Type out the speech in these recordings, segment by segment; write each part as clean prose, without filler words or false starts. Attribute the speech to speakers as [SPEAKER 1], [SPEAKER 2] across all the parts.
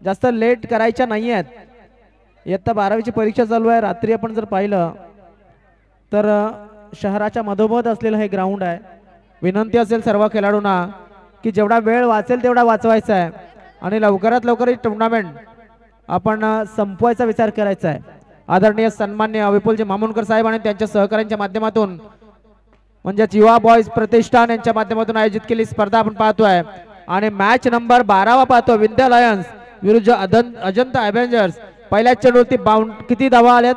[SPEAKER 1] जास्त लेट करायच्या नाही आहेत. इयत्ता 12वीची परीक्षा चालू आहे. रात्री आपण जर पाहिलं तर शहराच्या मधोमध असलेलं हे ग्राउंड आहे. विनंती असेल सर्व खेळाडूंना की जेवढा वेळ वाचेल तेवढा वाचवायचा आहे आणि लवकरात लवकर ही टुर्नामेंट आपण संपवायचा विचार करायचा आहे. आदरणीय सन्मान्य विपुलजी मामुनकर साहेब आणि त्यांच्या सहकाऱ्यांच्या माध्यमातून म्हणजेच युवा बॉयज प्रतिष्ठान यांच्या माध्यमातून आयोजित केलेली स्पर्धा आपण पाहतोय आणि मॅच नंबर 12 पाहतो. विंध्य लायन्स विरुद्ध अजंता अव्हेंजर्स. पहिल्या चेंडूवरती बाउंड किती धावा आल्यात?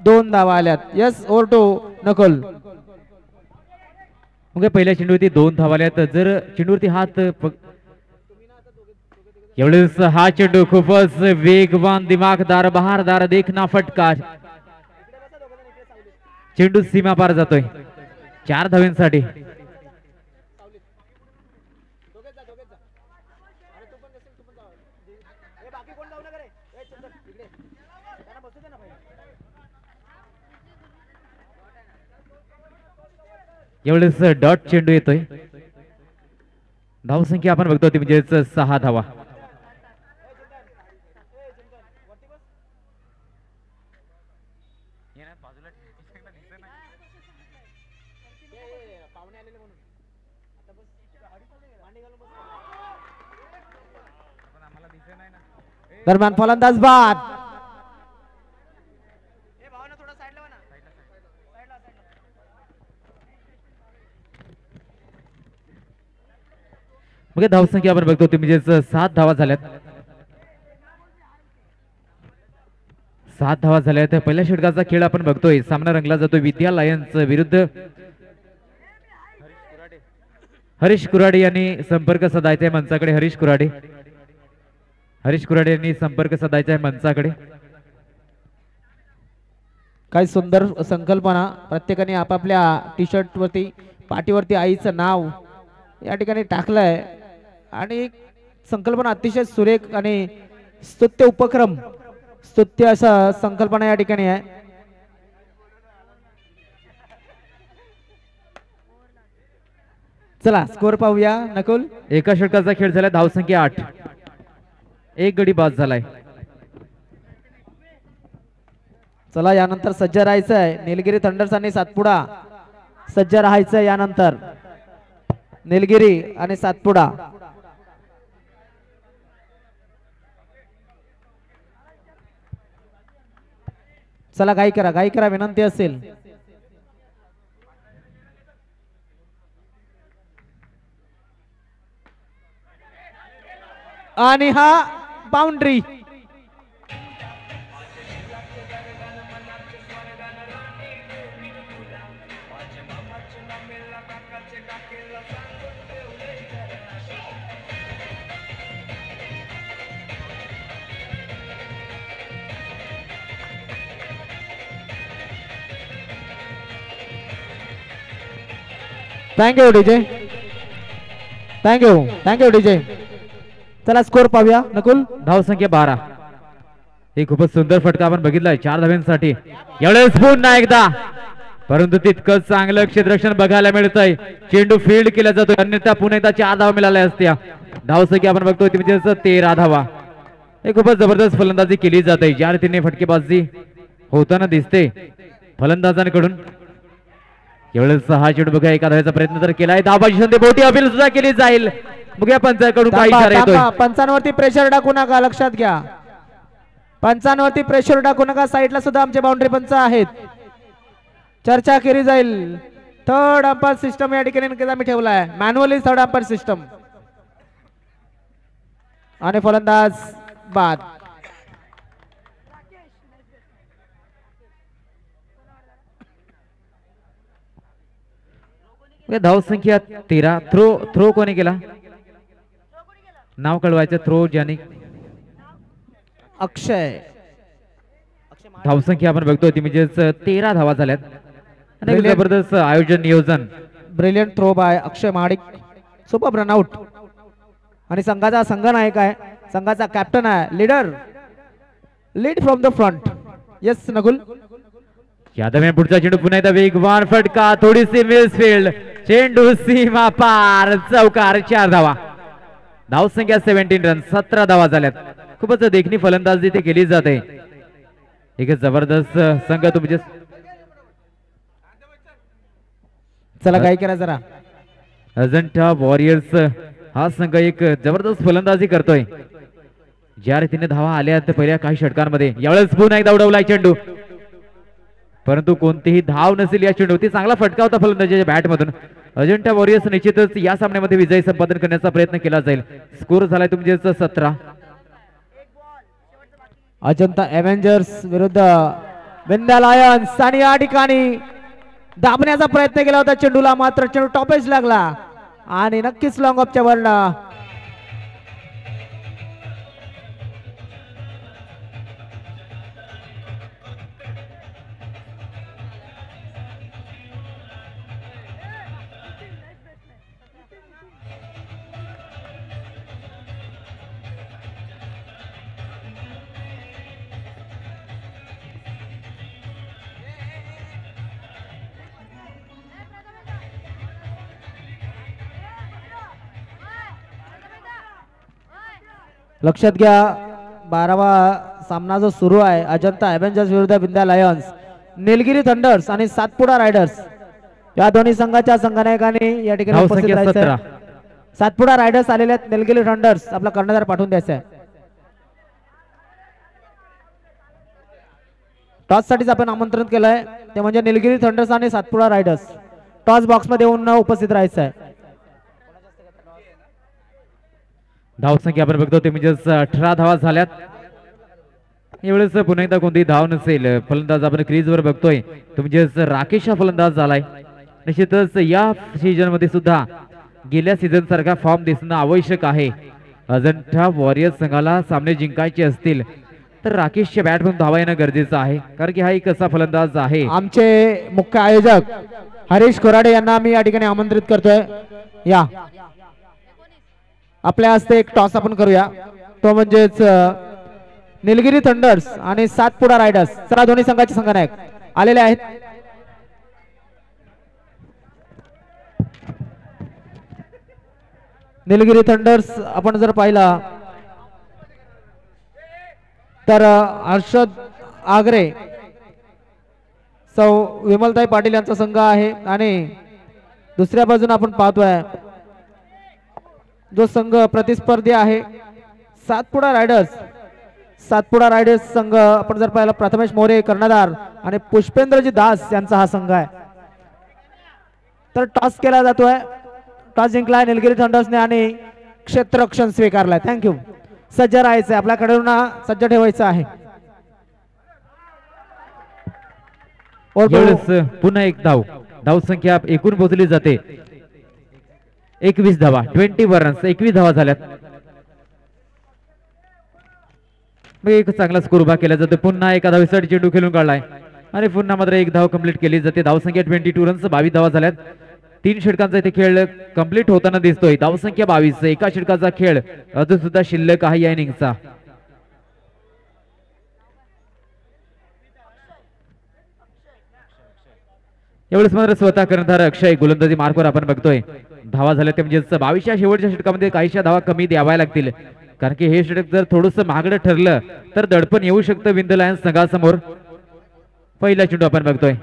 [SPEAKER 1] 2 धावा आल्यात. Yes over to Nakul.
[SPEAKER 2] मग पहिल्या चेंडूवरती 2 धावा आल्यात. जर चेंडूवरती हात एवढेच हा चेंडू खूपच वेगवान दिमागदार बहारदार देखना फटका. चेंडू सीमा पार जातोय 4 धावांसाठी. एवढेच डॉट चेंडू येतोय. धावसंख्या आपण बघतो ती म्हणजेच 6 धावा.
[SPEAKER 1] दरम्यान फलंदाज बाद.
[SPEAKER 2] मग धावसंख्या आपण बघतो ती म्हणजेच 7 धावा झाल्यात. 7 धावा झाल्यात. पहिल्या षटकाचा खेळ आपण बघतोय. सामना रंगला जातोय विद्या लायन्स विरुद्ध हरीश कुराडे यांनी संपर्क साधायचा आहे मंचाकडे. हरीश कुराडे यांनी संपर्क साधायचा आहे मंचाकडे.
[SPEAKER 1] काय सुंदर संकल्पना. प्रत्येकाने आपापल्या टी शर्ट वरती पाठीवरती आईचं नाव या ठिकाणी टाकलंय आणि संकल्पना अतिशय सुरेख आणि स्तुत्य उपक्रम, स्तुत्य असा संकल्पना या ठिकाणी आहे. चला स्कोर पाहूया नकुल.
[SPEAKER 2] एका षटकाचा खेळ झाला. धावसंख्या 8. एक गडी बाद झालाय.
[SPEAKER 1] चला यानंतर सज्ज राहायचं आहे. निलगिरी थंडर्स आणि सातपुडा सज्ज राहायचं यानंतर. निलगिरी आणि सातपुडा. चला गाई करा विनंती असेल. आणि हा boundary. Thank you DJ. Thank you DJ. चला स्कोर पाहूया नकुल.
[SPEAKER 2] धावसंख्या 12. हे खूपच सुंदर फटका आपण बघितलाय 4 धावांसाठी. एवढेच पुन्हा एकदा परंतु तितकंच चांगलं क्षेत्ररक्षण बघायला मिळतंय. चेंडू फील्ड केला जातोय अन्यथा पुन्हा एकदा 4 धावा मिळाल्या असत्या. धावसंख्या आपण बघतोय ती म्हणजे 13 धावा. हे खूपच जबरदस्त फलंदाजी केली जाते. ज्या रीतीने फटकेबाजी होताना दिसते फलंदाजांकडून. एवढेच हा चेंडू बघा एका धावेचा प्रयत्न तर केलाय. धावाची संधी मोठी अपील सुद्धा केली जाईल. बघूया पंचांकडून काय इशारा येतोय.
[SPEAKER 1] पंचांवरती प्रेशर टाकू नका, लक्षात घ्या. पंचांवरती प्रेशर टाकू नका. साईडला सुद्धा आमचे बाउंड्री पंच आहेत. चर्चा केली जाईल. थर्ड अंपायर सिस्टम या ठिकाणी आम्ही ठेवला आहे. Manually third umpire system. आणि फलंदाज बाद.
[SPEAKER 2] धावसंख्या 13. थ्रो कोणी केला? नाव कळवायचं. थ्रो ज्याने
[SPEAKER 1] अक्षय.
[SPEAKER 2] धावसंख्या आपण बघतोय ती म्हणजे 13 धावा झाल्यात. जबरदस्त आयोजन नियोजन.
[SPEAKER 1] Brilliant throw by Akshay Mahadik. Super run out. आणि संघाचा संघनायक आहे, संघाचा कॅप्टन आहे, lead from the front. Yes Nakul.
[SPEAKER 2] Yadav पुढचा चेंडू पुन्हा एकदा वेगवान फटका. थोडीशी मिसफील्ड. चेंडू सीमा पार. चौकार. 4 धावा. धावसंख्या 17 रन, 17 धावा झाल्यात. खूपच देखणी फलंदाजी इथे केली जाते. एक जबरदस्त संघ तुमचे.
[SPEAKER 1] चला काय करा जरा.
[SPEAKER 2] अजंठा वॉरियर्स हा संघ एक जबरदस्त फलंदाजी करतोय. ज्या रीतीने धावा आल्या पहिल्या काही षटकांमध्ये, यावेळेस पुन्हा एकदा उडवलाय चेंडू, परंतु कोणतीही धाव नसेल या चेंडूवरती. चांगला फटका होता फलंदाजीच्या बॅट मधून. अजंठा वॉरियर्स निश्चितच या सामन्यामध्ये विजय संपादन करण्याचा प्रयत्न केला जाईल. स्कोर झालाय तुमचे 17.
[SPEAKER 1] अजंता एव्हेंजर्स विरुद्ध विंध्या लायन्स. आणि या ठिकाणी दाबण्याचा प्रयत्न केला होता चेंडूला, मात्र चेंडू टॉपेज लागला आणि नक्कीच लॉंग ऑफच्या वरन लक्षात घ्या. 12वा सामना जो सुरू आहे अजंता एव्हेंजर्स विरुद्ध विंध्या लायन्स, निलगिरी थंडर्स आणि सातपुडा रायडर्स या दोन्ही संघाच्या संघनायकांनी या ठिकाणी उपस्थित राहायचं. सातपुडा रायडर्स आलेले आहेत, निलगिरी थंडर्स आपला कर्णधार पाठवून द्यायचा आहे. टॉस साठीच आपण आमंत्रण केलंय, ते म्हणजे निलगिरी थंडर्स आणि सातपुडा रायडर्स. टॉस बॉक्स मध्ये येऊन उपस्थित राहायचं आहे.
[SPEAKER 2] धावसंख्या आपण बघतो ते म्हणजे 18 धावा झाल्यात. यावेळेस पुन्हा एकदा कोणती धाव नसेल. फलंदाज आपण क्रीजवर बघतोय तो म्हणजे राकेश हा फलंदाज झालाय. निश्चितच या सीझन मध्ये सुद्धा गेल्या सीझन सारखा फॉर्म दिसणं आवश्यक आहे. अजंठा वॉरियर्स संघाला सामने जिंकायचे असतील तर राकेशच्या बॅट मधून धावा येणं गरजेचं आहे, कारण की हा एक असा फलंदाज आहे.
[SPEAKER 1] आमचे मुख्य आयोजक हरीश कोराडे यांना मी या ठिकाणी आमंत्रित करतोय. या आपल्या हस्ते एक टॉस आपण करूया, तो म्हणजेच निलगिरी थंडर्स आणि सातपुडा रायडर्स. चला दोन्ही संघाचे संघनायक आलेले आहेत. निलगिरी थंडर्स आपण जर पाहिला तर हर्षद आगरे, सौ विमलताई पाटील यांचा संघ आहे. आणि दुसऱ्या बाजूने आपण पाहतोय जो संघ प्रतिस्पर्धी आहे सातपुडा रायडर्स. सातपुडा रायडर्स संघ आपण जर पाहिला प्रथमेश मोरे कर्णधार आणि पुष्पेंद्रजी दास यांचा हा संघ आहे. तर टॉस केला जातोय. टॉस जिंकलाय निलगिरी थंडर्सने आणि क्षेत्ररक्षण स्वीकारलाय. थँक्यू. सज्ज राहायचंय, आपल्याकडून सज्ज ठेवायचं आहे.
[SPEAKER 2] पुन्हा एक धावसंख्या एकूण पोहोचली जाते 21 धावा, 21 रन्स, 21 धावा झाल्यात. एक चांगला स्कोर उभा केला जातो. पुन्हा एका धावेसाठी चेंडू खेळून काढलाय आणि पुन्हा मात्र एक धाव कंप्लीट केली जाते. धावसंख्या 22 रन्स, 22 धावा झाल्यात. 3 षटकांचा इथे खेळ कंप्लीट होताना दिसतोय. धावसंख्या 22. एका षटकाचा खेळ अजून सुद्धा शिल्लक आहे या इनिंगचा. एवढेच मात्र स्वतः कर्णधार अक्षय गोलंदाजी मार्कवर आपण बघतोय. धावा झाल्या ते म्हणजे 22 शेवटच्या षटकामध्ये काहीशा धावा कमी द्याव्या लागतील, कारण की हे षटक जर थोडस महागडं ठरलं तर दडपण येऊ शकतं विंध्य लायन्स संघासमोर. पहिला चेंडू आपण बघतोय.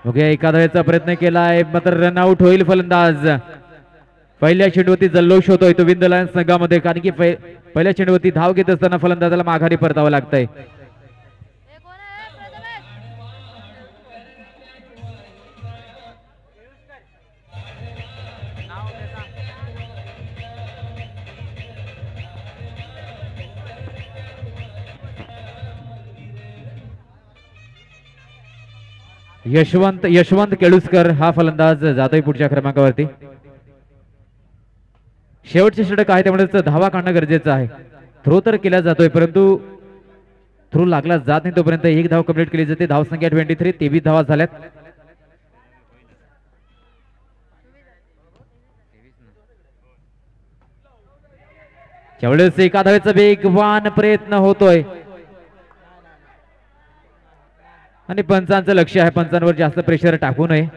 [SPEAKER 2] ओके, एका धावेचा प्रयत्न केलाय मात्र रनआउट होईल फलंदाज. पहिल्या चेंडूवरती जल्लोष होतोय तो विंध्य लायन्स संघामध्ये, कारण की पहिल्या चेंडूवरती धाव घेत असताना फलंदाजाला माघारी परतावं लागतंय. यशवंत केळुसकर हा फलंदाज जातोय पुढच्या क्रमांकावरती. शेवटचे षटक आहे त्यामुळे धावा काढणं गरजेचं आहे. थ्रो तर केला जातोय परंतु थ्रो लागला जात नाही तोपर्यंत एक धाव कंप्लीट केली जाते. धावसंख्या 23, 23 धावा झाल्यात. त्यावेळेस एका धावेचा वेगवान प्रयत्न होतोय आणि पंचांचं लक्ष आहे, पंचांवर जास्त प्रेशर टाकू नये.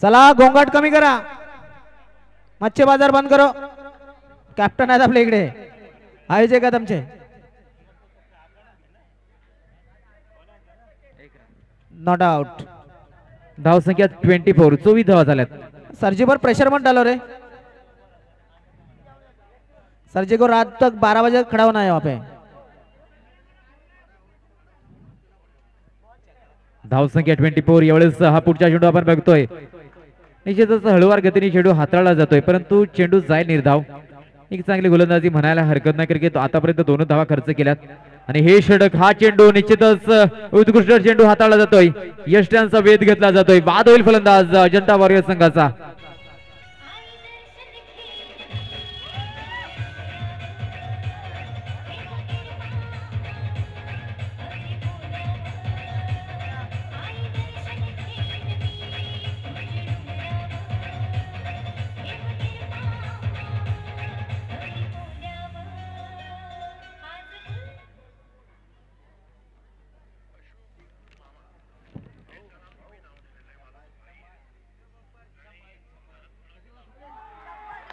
[SPEAKER 1] चला गोंगाट कमी करा, मच्छी बाजार बंद करो. कॅप्टन आहेत आपल्या इकडे आयोजक आहेत आमचे. Not out.
[SPEAKER 2] धाव संख्या 24. 24 धावा झाल्यात.
[SPEAKER 1] सरजी पर प्रेशर मत डालो रे. सरजी को रात तक 12 बजे खड़ा होना है वहां पे.
[SPEAKER 2] धाव संख्या 24. यावेळेस हा पुढचा चेंडू आपण बघतोय. निश्चितच हळूवार गतीने चेंडू हाताळला जातोय परंतु चेंडू जाय निर्धाव. एक चांगली गोलंदाजी म्हणायला हरकत नाही कारण की आतापर्यंत 2 धावा खर्च केल्यात आणि हे षटक हा चेंडू निश्चितच उत्कृष्ट चेंडू हाताळला जातोय. यष्ट्यांचा वेध घेतला जातोय. बाद होईल फलंदाज अजंता वॉरियर्स संघाचा.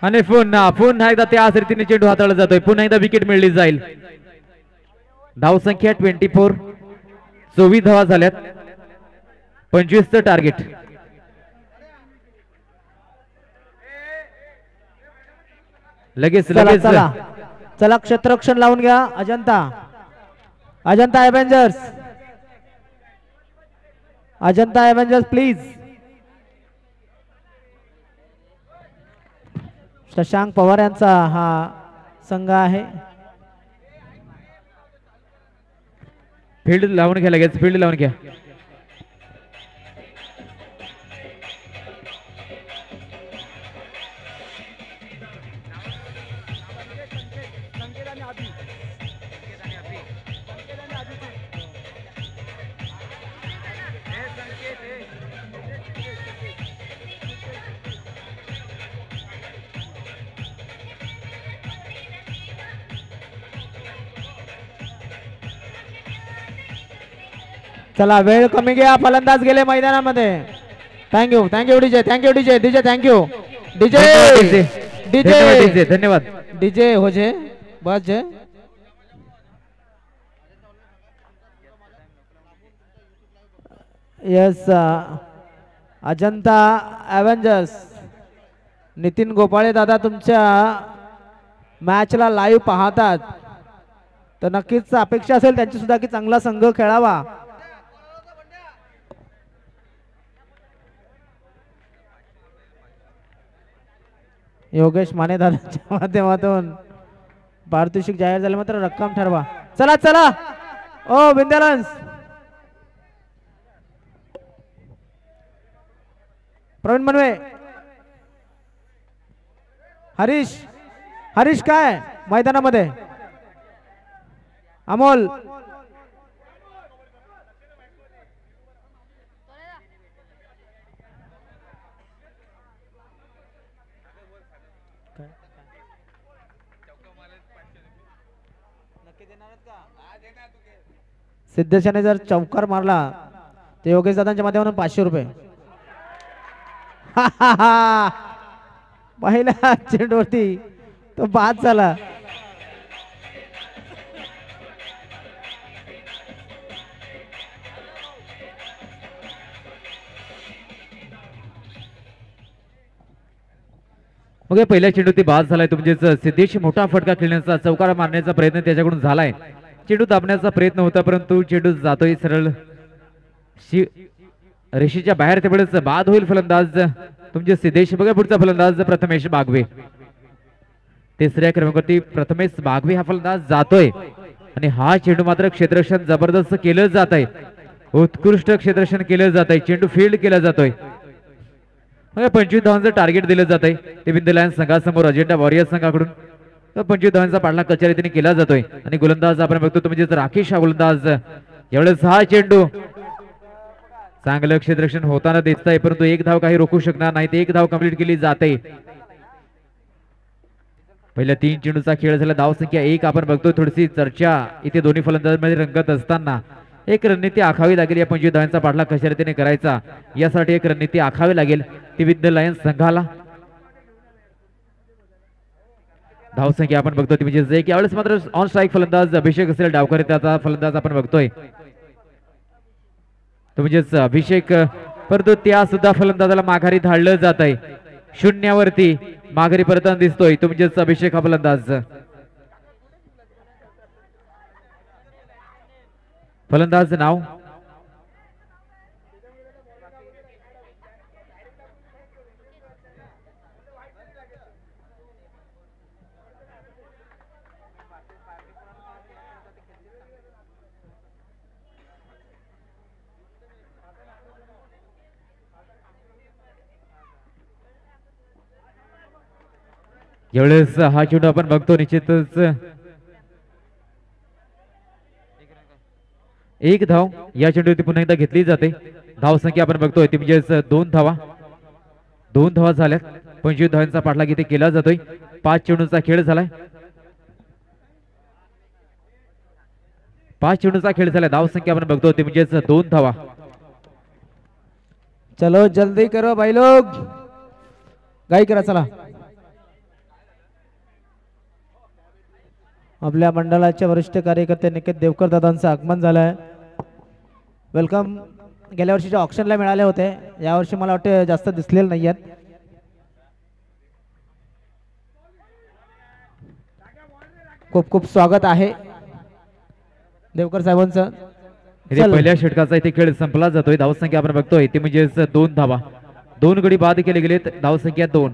[SPEAKER 2] आणि पुन्हा एकदा त्याच रीतीने चेंडू हाताळला जातोय. पुन्हा एकदा विकेट मिळली जाईल. धाव संख्या 24. 24 धावा झाल्यात. 25चं टार्गेट. लगेच लगेच
[SPEAKER 1] चला क्षेत्ररक्षण लावून घ्या. Ajanta Avengers. Ajanta Avengers please. Shashank Pawar यांचा हा संघ आहे.
[SPEAKER 2] फील्ड लावून घ्या. लगेच फील्ड लावून घ्या.
[SPEAKER 1] चला वेळ कमी घ्या. फलंदाज गेले मैदानामध्ये. Thank you DJ. DJ thank you. DJ
[SPEAKER 2] धन्यवाद.
[SPEAKER 1] डीजे हो जे बस जे. Yes Ajanta Avengers. नितीन गोपाळे दादा तुमच्या मॅचला लाईव्ह पाहतात तर नक्कीच अपेक्षा असेल त्यांची सुद्धा की चांगला संघ खेळावा. योगेश माने दादाच्या माध्यमातून पारितोषिक जाहीर झाले मात्र रक्कम ठरवा. चला ओ विंध्यालन्स. प्रवीण मनवे. हरीश काय मैदानामध्ये. अमोल सिद्धेशाने जर चौकार मारला तर योगेश दादांच्या माध्यमातून 500 रुपये. पहिल्या चेंडूवरती तो बाद झाला.
[SPEAKER 2] मग पहिल्या चेंडूवरती बाद झालाय. तुमचेच सिद्धेश मोठा फटका खेळण्याचा चौकार मारण्याचा प्रयत्न त्याच्याकडून झालाय. चेंडू दाबण्याचा प्रयत्न होता परंतु चेंडू जातोय सरळ रेषेच्या बाहेर. त्यावेळेस बाद होईल फलंदाज तुमचे सिद्धेश. बघा पुढचा फलंदाज प्रथमेश बागवे. तिसऱ्या क्रमांकावरती प्रथमेश बागवे हा फलंदाज जातोय आणि हा चेंडू मात्र क्षेत्ररक्षण जबरदस्त केलं जात आहे. उत्कृष्ट क्षेत्ररक्षण केलं जात आहे. चेंडू फील्ड केला जातोय. 25 धावांचं टार्गेट दिलं जात आहे. ते विंध्य लायन्स संघासमोर अजेंडा वॉरियर्स संघाकडून 25 धावांचा पाठलाग कच्या रीतीने केला जातोय आणि गोलंदाज आपण बघतो तो म्हणजे राकेश हा गोलंदाज. यावेळेस हा चेंडू चांगलं क्षेत्ररक्षण होताना दिसत आहे परंतु एक धाव काही रोखू शकणार नाही. एक धाव कंप्लीट केली जाते. पहिल्या 3 चेंडूचा खेळ झाला. धाव संख्या 1 आपण बघतो. थोडीशी चर्चा इथे दोन्ही फलंदाजांमध्ये रंगत असताना एक रणनीती आखावी लागेल. या 25 धावांचा पाठलाग कशा रीतीने करायचा यासाठी एक रणनीती आखावी लागेल ती विंध्य लायन्स संघाला. धावसंख्या आपण बघतोय ती म्हणजे एक यावेळेस मात्र ऑन स्ट्राईक फलंदाज अभिषेक असेल, डावकर त्याचा फलंदाज आपण बघतोय तो म्हणजेच अभिषेक, परंतु त्या सुद्धा फलंदाजाला माघारी धाडलं जात आहे. शून्यावरती माघारी परतन दिसतोय तो म्हणजेच अभिषेक हा फलंदाज. फलंदाज नाव यावेळेस हा चेंडू आपण बघतो निश्चितच एक धाव या चेंडूवरती पुन्हा एकदा घेतली जाते. धावसंख्या आपण बघतोय ती म्हणजेच 2 धावा. 2 धावा झाल्यात. 25 धावांचा पाठलाग इथे केला जातोय. 5 चेंडूचा खेळ झालाय. 5 चेंडूचा खेळ झाला. धावसंख्या आपण बघतोय ती म्हणजेच 2 धावा.
[SPEAKER 1] चलो जल्दी करो भाई लोग, गाई करा चला. आपल्या मंडळाचे वरिष्ठ कार्यकर्ते निकेत देवकर दादांचं आगमन झालंय. वेलकम. गेल्या वर्षीच्या ऑक्शनला मिळाले होते, यावर्षी मला वाटते जास्त दिसलेले नाही आहेत. खूप खूप स्वागत आहे देवकर साहेबांचं.
[SPEAKER 2] पहिल्या षटकाचा इथे खेळ संपला जातोय. धावसंख्या आपण बघतोय ती म्हणजेच 2 धावा. 2 गडी बाद केले गेलेत. धावसंख्या 2.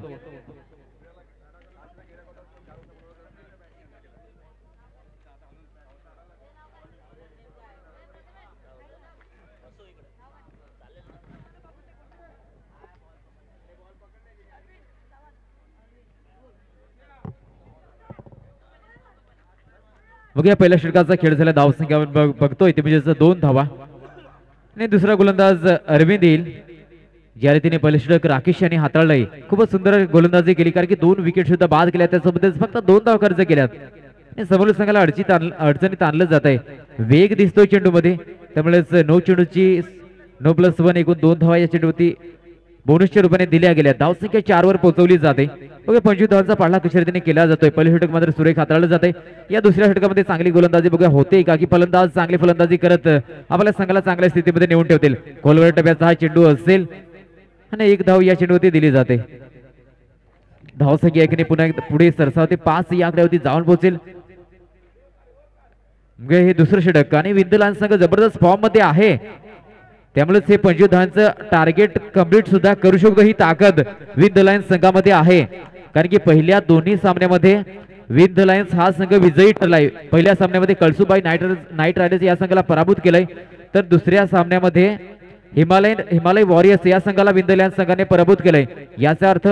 [SPEAKER 2] बघूया पहिल्या षटकाचा खेळ झाला. धावसंख्या बघतोय ते म्हणजे 2 धावा. आणि दुसरा गोलंदाज अरविंद येईल. ज्या रीतीने पहिलं षटक राकेश यांनी हाताळलंय, खूपच सुंदर गोलंदाजी केली, कारण की 2 विकेट सुद्धा बाद केल्या, त्यासोबतच फक्त 2 धावा खर्च केल्यात. समोर संघाला अडचणीत आणलं जात आहे. वेग दिसतोय चेंडूमध्ये, त्यामुळेच नो प्लस 1 एकूण 2 धावा या चेंडूवरती बोनसच्या रूपाने दिल्या गेल्या. धावसंख्या 4 वर पोहोचवली जाते. बघा 25 धावांचा पाठलाग कशा रीतीने केला जातोय. पहिलं षटक मात्र सुरेख हाताळलं जाते. या दुसऱ्या षटकामध्ये चांगली गोलंदाजी बघा होते का, की फलंदाज चांगली फलंदाजी करत आपल्या संघाला चांगल्या स्थितीमध्ये नेऊन ठेवतील. खोलवर टप्प्याचा हा चेंडू असेल आणि 1 धाव या चेंडूवरती दिली जाते. धावसंख्या एकाने पुन्हा पुढे सरसावते. 5 या आकड्यावरती जाऊन पोहोचेल. हे दुसरं षटक आणि विंदलान संघ जबरदस्त फॉर्म मध्ये आहे, त्यामुळेच हे 25 धावांचं टार्गेट कंप्लीट सुद्धा करू शकतो. ही ताकद विंद लायन्स संघामध्ये आहे, कारण की पहिल्या दोन्ही सामन्यामध्ये विंद लायन्स हा संघ विजयी ठरलाय. पहिल्या सामन्यामध्ये कळसुबाई नाईट रायडर्स या संघाला पराभूत केलंय, तर दुसऱ्या सामन्यामध्ये हिमालय वॉरियर्स या संघाला विंद लायन्स संघाने पराभूत केलंय. याचा अर्थ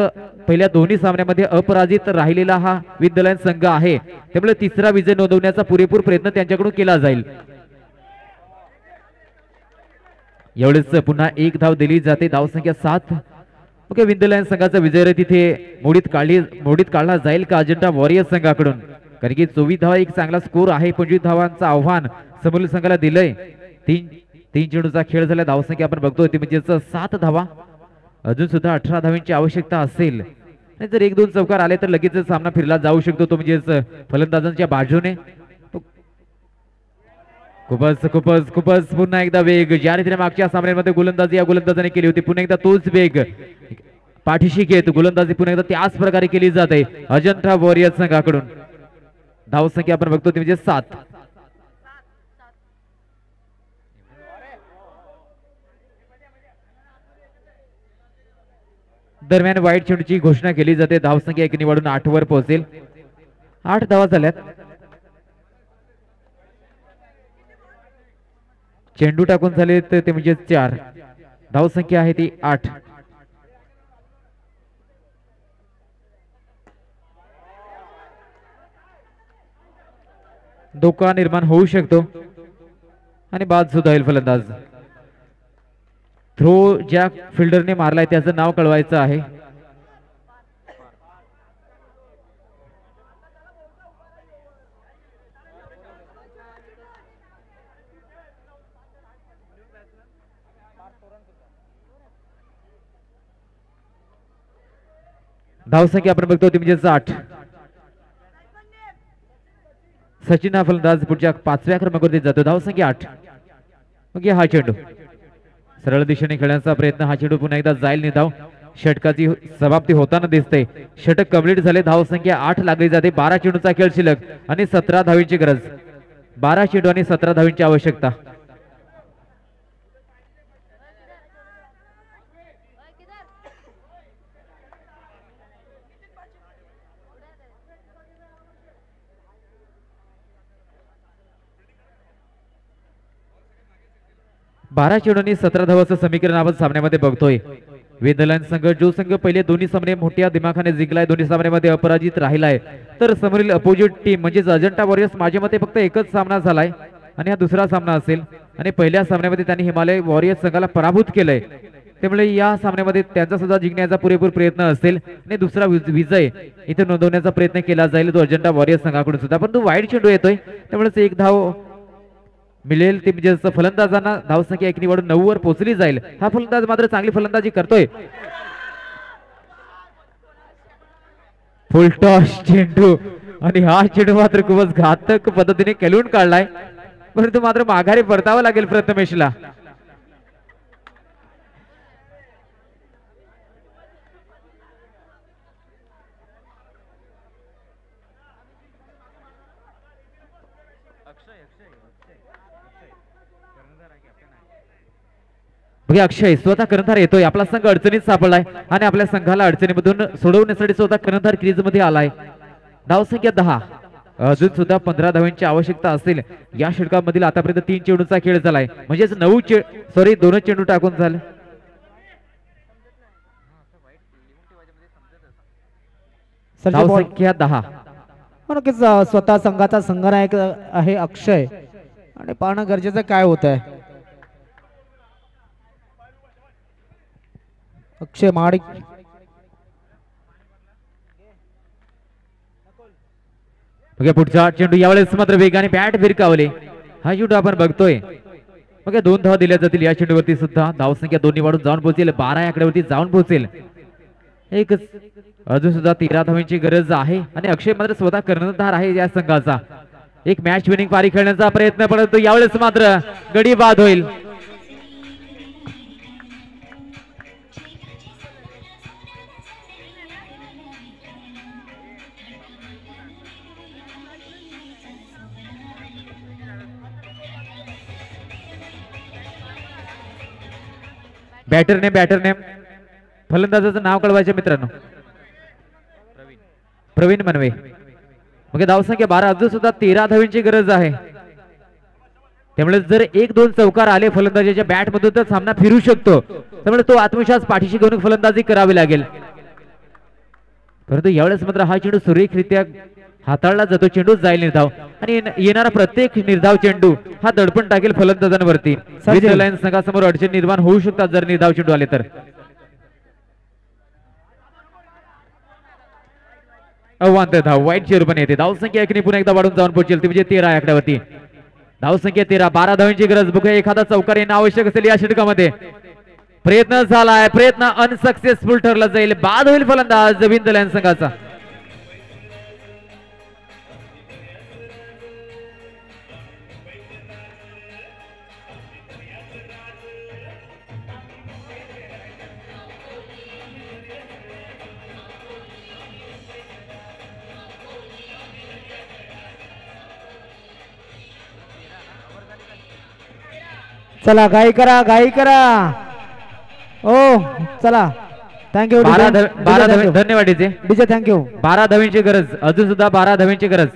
[SPEAKER 2] पहिल्या दोन्ही सामन्यामध्ये अपराजित राहिलेला हा विंद लायन्स संघ आहे, त्यामुळे तिसरा विजय नोंदवण्याचा पुरेपूर प्रयत्न त्यांच्याकडून केला जाईल. एवढेच पुन्हा 1 धाव दिली जाते. धावसंख्या 7. ओके, विंद लायन्स संघाचा विजय तिथे मोडीत काढला जाईल का अजंठा वॉरियर्स संघाकडून, कारण की 24 धावा एक चांगला स्कोर आहे. 25 धावांचं आव्हान समोरील संघाला दिलंय. 3 चेंडूचा खेळ झाला. धावसंख्या आपण बघतोय ती म्हणजे 7 धावा. अजून सुद्धा 18 धावांची आवश्यकता असेल, आणि जर 1-2 चौकार आले तर लगेच सामना फिरला जाऊ शकतो, तो म्हणजे फलंदाजांच्या बाजूने. खूपच पुन्हा एकदा वेग, ज्या रीतीने मागच्या सामन्यामध्ये गोलंदाजी या गोलंदाजाने केली होती, पुन्हा एकदा तोच वेग पाठीशी घेत गोलंदाजी पुन्हा एकदा त्याच प्रकारे केली जाते अजंठा वॉरियर्स संघाकडून. धावसंख्या आपण बघतो ती म्हणजे 7. दरम्यान वाईट चेंडूची घोषणा केली जाते. धावसंख्या 1 निवडून 8 वर पोहोचेल. 8 धावा झाल्यात. चेंडू टाकून झाले ते म्हणजे 4. धावसंख्या आहे ती 8. धोका निर्माण होऊ शकतो आणि बाद सुद्धा होईल. फलंदाज थ्रो ज्या फिल्डरने मारलाय त्याचं नाव कळवायचं आहे. धावसंख्या आपण बघतो ती म्हणजे 8. सचिन हा फलंदाज पुढच्या 5व्या क्रमांकावरती जातो. धावसंख्या 8. मग हा चेंडू सरळ दिशेने खेळण्याचा प्रयत्न. हा चेंडू पुन्हा एकदा जाईल निधाव. षटकाची समाप्ती होताना दिसते. षटक कंप्लीट झाले. धावसंख्या 8 लागली जाते. 12 चेंडूचा खेळ शिल्लक आणि 17 धावींची गरज. 12 चेंडू आणि 17 धावींची आवश्यकता. बारा चेंडूंनी 17 धावांचं समीकरण आपण सामन्यामध्ये बघतोय. वेदलाईन संघ जो संघ पहिले दोन्ही सामने मोठ्या दिमाखाने जिंकलाय, दोन्ही सामन्यामध्ये अपराजित राहिलाय, तर समोरील अपोजिट टीम म्हणजे अजंठा वॉरियर्स माझ्या मते फक्त एकच सामना झालाय आणि हा दुसरा सामना असेल आणि पहिल्या सामन्यामध्ये त्यांनी हिमालय वॉरियर्स संघाला पराभूत केलंय. त्यामुळे या सामन्यामध्ये त्यांचा सुद्धा जिंकण्याचा पुरेपूर प्रयत्न असेल आणि दुसरा विजय इथे नोंदवण्याचा प्रयत्न केला जाईल तो अजंठा वॉरियर्स संघाकडून सुद्धा. परंतु वाईड चेंडू येतोय त्यामुळे एक धाव मिळेल ते म्हणजे फलंदाजांना धावसंख्या 1 वाढून 9 वर पोहोचली जाईल. हा फलंदाज मात्र चांगली फलंदाजी करतोय. फुलटॉस चेंडू आणि हा चेंडू मात्र खूपच घातक पद्धतीने खेळून काढलाय, परंतु मात्र माघारी परतावं लागेल प्रथमेशला. अक्षय स्वतः कर्णधार येतोय. आपला संघ अडचणीत सापडलाय आणि आपल्या संघाला अडचणीमधून सोडवण्यासाठी स्वतः कर्णधार क्रीज मध्ये आलाय. धावसंख्या 10. अजून सुद्धा 15 धावांची आवश्यकता असेल. या षटकामधील आतापर्यंत 3 चेंडूचा खेळ झालाय, म्हणजेच 2 चेंडू टाकून झालं. धावसंख्या 10.
[SPEAKER 1] नक्कीच स्वतः संघाचा संघनायक आहे अक्षय आणि पाहणं गरजेचं काय होत आहे. अक्षय माडिक
[SPEAKER 2] पुढचा चेंडू यावेळेस मात्र वेगाने बॅट भिरकावले. हा चेंडू आपण बघतोय. मग 2 धावा दिल्या जातील या चेंडूवरती सुद्धा. धावसंख्या 2 वाढून जाऊन पोहोचेल. 12 आकड्यावरती जाऊन पोहोचेल. एक अजून सुद्धा 13 धावांची गरज आहे आणि अक्षय मात्र स्वतः कर्णधार आहे या संघाचा. एक मॅच विनिंग पारी खेळण्याचा प्रयत्न, परंतु यावेळेस मात्र गडी बाद होईल. बॅटर नेम फलंदाजाचं नाव कळवायचे मित्रांनो. प्रवीण मनवे. मग धावसंख्या 12. अजून सुद्धा 13 धावांची गरज आहे. त्यामुळे जर 1-2 चौकार आले फलंदाजाच्या बॅट मधून तर सामना फिरू शकतो. त्यामुळे तो आत्मविश्वास पाठीशी घेऊन फलंदाजी करावी लागेल. परंतु यावेळेस मात्र हा चेंडू सुरेखरित्या हाताळला जातो. चेंडू जाईल निर्धाव आणि येणारा प्रत्येक निर्धाव चेंडू हा दडपण टाकेल फलंदाजांवरती. लाईन संघासमोर अडचण निर्माण होऊ शकतात जर निर्धाव चेंडू आले तर. अवांतर धाव वाईट चेंडू पण येते. धावसंख्या 1 पुन्हा एकदा वाढून जाऊन पोहोचेल ती म्हणजे 13 आकड्यावरती. धावसंख्या 13. 12 धावांची गरज. बघूया एखादा चौकार येणं आवश्यक असेल या षटकामध्ये. प्रयत्न झालाय, प्रयत्न अनसक्सेसफुल ठरला जाईल. बाद होईल फलंदाज विंदलाईन संघाचा.
[SPEAKER 1] चला गाई करा ओ चला. थँक्यू.
[SPEAKER 2] 12 धन्यवाद
[SPEAKER 1] डीजे. थँक्यू.
[SPEAKER 2] 12 धावांची गरज. अजून सुद्धा 12 धावांची गरज.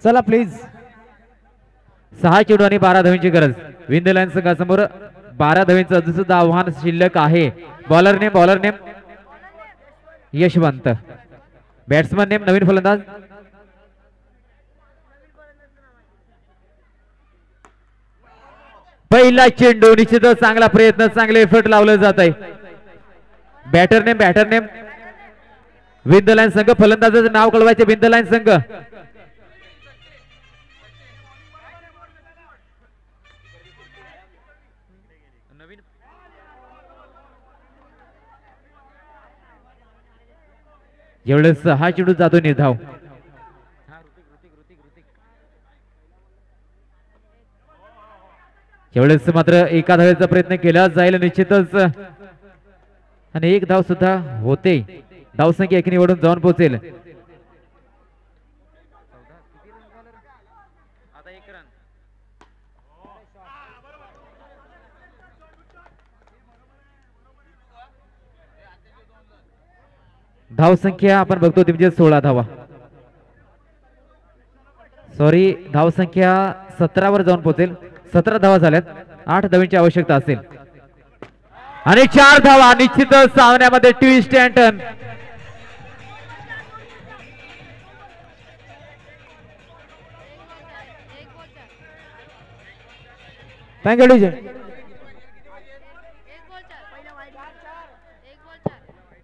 [SPEAKER 1] चला प्लीज.
[SPEAKER 2] 6 चेंडू आणि 12 धावांची गरज. विंदलाईन संघासमोर 12 धावांचं अजून सुद्धा आव्हान शिल्लक आहे. Bowler name Yashwant. Batsman name Naveen फलंदाज पहिला चेंडू. निश्चितच चांगला प्रयत्न, चांगले एफर्ट लावलं जात आहे. बॅटर नेम विंदलाईन संघ. फलंदाजाचं नाव कळवायचे विंदलाईन संघ. ज्यावेळेस हा चेंडू जातो निर्धाव. त्यावेळेस मात्र एका धावेचा प्रयत्न केला जाईल निश्चितच आणि एक धाव सुद्धा होते. धावसंख्या एक निवडून जाऊन पोहोचेल. धावसंख्या आपण बघतो ती म्हणजे 16 धावा. सॉरी, धावसंख्या 17 वर जाऊन पोहोचेल. 17 धावा झाल्यात. 8 धावांची आवश्यकता असेल आणि 4 धावा. निश्चितच सामन्यामध्ये twist and turn.
[SPEAKER 1] Thank you DJ.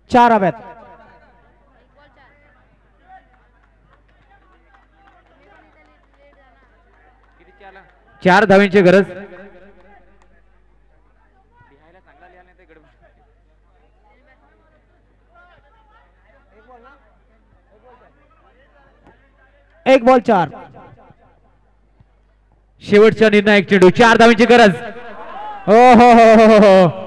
[SPEAKER 1] 4 हव्यात.
[SPEAKER 2] 4 धावांची गरज.
[SPEAKER 1] एक बॉल 4.
[SPEAKER 2] शेवटच्या निर्णायक चेंडू. 4 धावांची गरज. हो हो हो हो.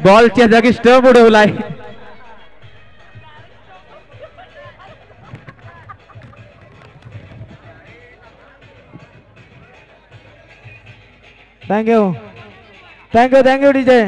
[SPEAKER 2] बॉलच्या जागी स्टंप उडवलाय.
[SPEAKER 1] Thank you thank you thank you DJ.